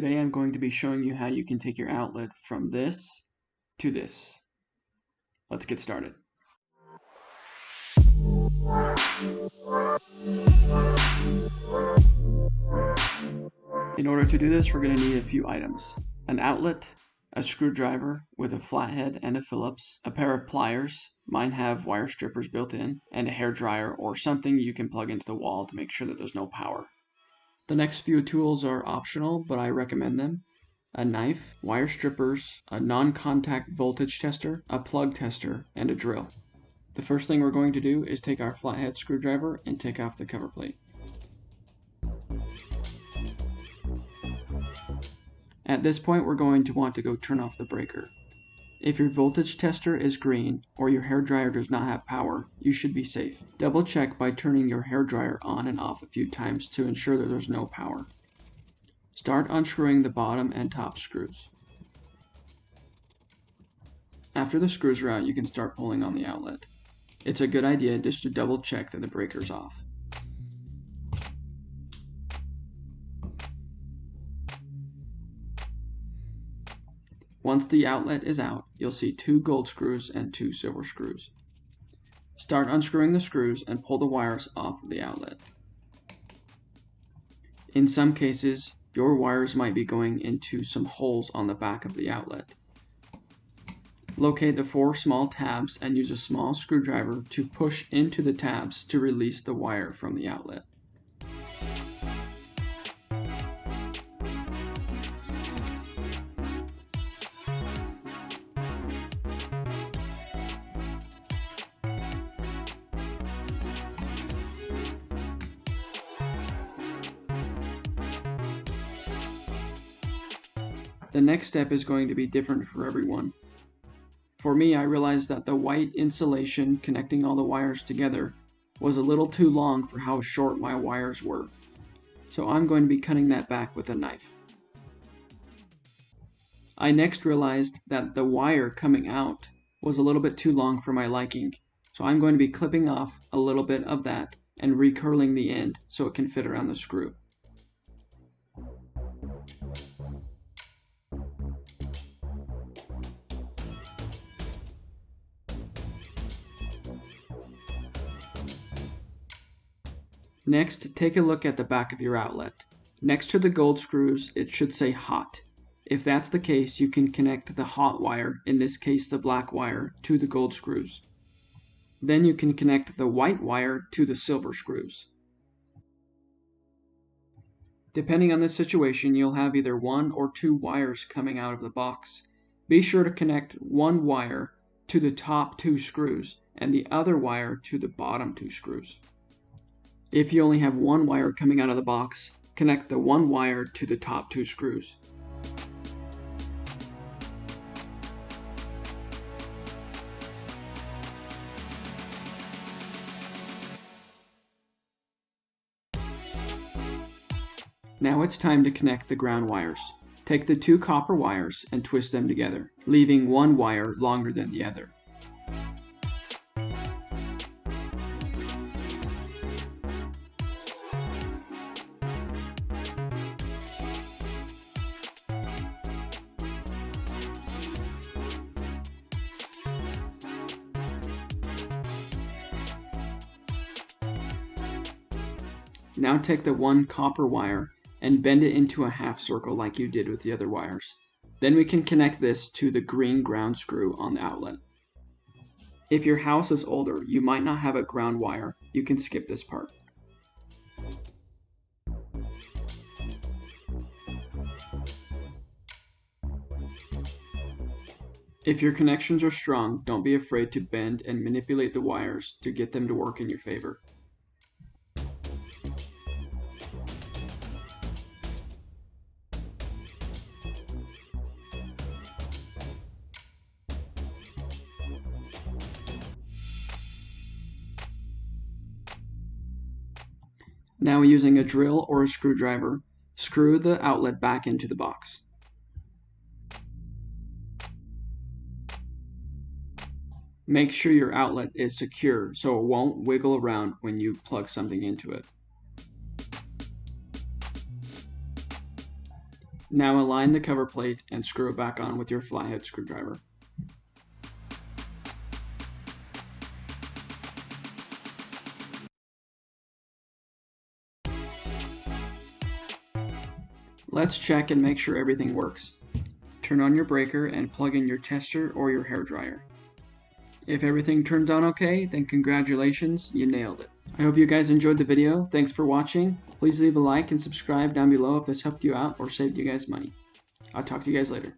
Today I'm going to be showing you how you can take your outlet from this to this. Let's get started. In order to do this, we're going to need a few items: an outlet, a screwdriver with a flathead and a Phillips, a pair of pliers, mine have wire strippers built in, and a hairdryer or something you can plug into the wall to make sure that there's no power. The next few tools are optional, but I recommend them: a knife, wire strippers, a non-contact voltage tester, a plug tester, and a drill. The first thing we're going to do is take our flathead screwdriver and take off the cover plate. At this point, we're going to want to go turn off the breaker. If your voltage tester is green or your hairdryer does not have power, you should be safe. Double check by turning your hairdryer on and off a few times to ensure that there's no power. Start unscrewing the bottom and top screws. After the screws are out, you can start pulling on the outlet. It's a good idea just to double check that the breaker's off. Once the outlet is out, you'll see 2 gold screws and 2 silver screws. Start unscrewing the screws and pull the wires off of the outlet. In some cases, your wires might be going into some holes on the back of the outlet. Locate the 4 small tabs and use a small screwdriver to push into the tabs to release the wire from the outlet. The next step is going to be different for everyone. For me, I realized that the white insulation connecting all the wires together was a little too long for how short my wires were. So I'm going to be cutting that back with a knife. I next realized that the wire coming out was a little bit too long for my liking. So I'm going to be clipping off a little bit of that and recurling the end so it can fit around the screw. Next, take a look at the back of your outlet. Next to the gold screws, it should say hot. If that's the case, you can connect the hot wire, in this case the black wire, to the gold screws. Then you can connect the white wire to the silver screws. Depending on the situation, you'll have either 1 or 2 wires coming out of the box. Be sure to connect one wire to the top 2 screws and the other wire to the bottom 2 screws. If you only have 1 wire coming out of the box, connect the 1 wire to the top 2 screws. Now it's time to connect the ground wires. Take the 2 copper wires and twist them together, leaving 1 wire longer than the other. Now take the 1 copper wire and bend it into a half circle like you did with the other wires. Then we can connect this to the green ground screw on the outlet. If your house is older, you might not have a ground wire. You can skip this part. If your connections are strong, don't be afraid to bend and manipulate the wires to get them to work in your favor. Now, using a drill or a screwdriver, screw the outlet back into the box. Make sure your outlet is secure so it won't wiggle around when you plug something into it. Now align the cover plate and screw it back on with your flathead screwdriver. Let's check and make sure everything works. Turn on your breaker and plug in your tester or your hairdryer. If everything turns out okay, then congratulations, you nailed it. I hope you guys enjoyed the video. Thanks for watching. Please leave a like and subscribe down below if this helped you out or saved you guys money. I'll talk to you guys later.